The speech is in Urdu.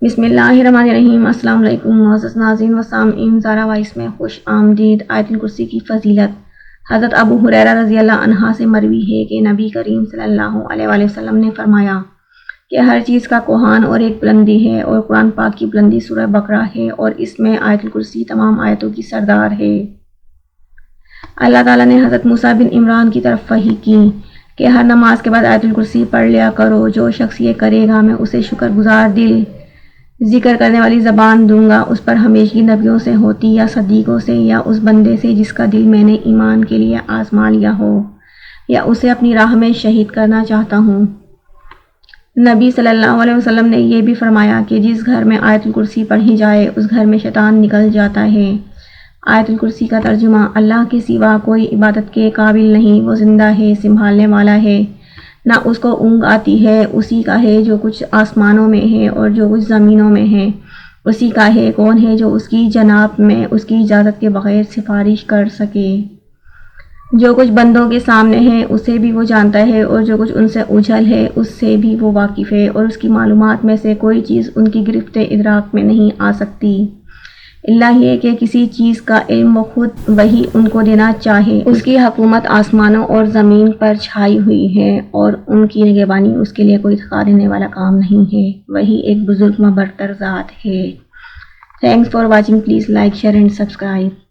بسم اللہ الرحمن الرحیم۔ السلام علیکم معزز ناظرین و سامعین، زارا وائس میں خوش آمدید۔ آیت الکرسی کی فضیلت حضرت ابو ہریرہ رضی اللہ عنہ سے مروی ہے کہ نبی کریم صلی اللہ علیہ وآلہ وسلم نے فرمایا کہ ہر چیز کا کوہان اور ایک بلندی ہے، اور قرآن پاک کی بلندی سورہ بقرہ ہے، اور اس میں آیت الکرسی تمام آیتوں کی سردار ہے۔ اللہ تعالیٰ نے حضرت موسیٰ بن عمران کی طرف وحی کی کہ ہر نماز کے بعد آیت الکرسی پڑھ لیا کرو، جو شخص یہ کرے گا میں اسے شکر گزار دل، ذکر کرنے والی زبان دوں گا، اس پر ہمیشگی نبیوں سے ہوتی یا صدیقوں سے یا اس بندے سے جس کا دل میں نے ایمان کے لیے آزما لیا ہو یا اسے اپنی راہ میں شہید کرنا چاہتا ہوں۔ نبی صلی اللہ علیہ وسلم نے یہ بھی فرمایا کہ جس گھر میں آیت الکرسی پڑھی جائے اس گھر میں شیطان نکل جاتا ہے۔ آیت الکرسی کا ترجمہ: اللہ کے سوا کوئی عبادت کے قابل نہیں، وہ زندہ ہے، سنبھالنے والا ہے، نہ اس کو اونگ آتی ہے، اسی کا ہے جو کچھ آسمانوں میں ہے اور جو کچھ زمینوں میں ہے، اسی کا ہے، کون ہے جو اس کی جناب میں اس کی اجازت کے بغیر سفارش کر سکے؟ جو کچھ بندوں کے سامنے ہے اسے بھی وہ جانتا ہے، اور جو کچھ ان سے اوجھل ہے اس سے بھی وہ واقف ہے، اور اس کی معلومات میں سے کوئی چیز ان کی گرفت ادراک میں نہیں آ سکتی اللہ یہ کہ کسی چیز کا علم وہ خود وہی ان کو دینا چاہے۔ اس کی حکومت آسمانوں اور زمین پر چھائی ہوئی ہے، اور ان کی نگہبانی اس کے لیے کوئی تھکا دینے والا کام نہیں ہے۔ وہی ایک بزرگ و برتر ذات ہے۔ Thanks for watching, please like, share and subscribe.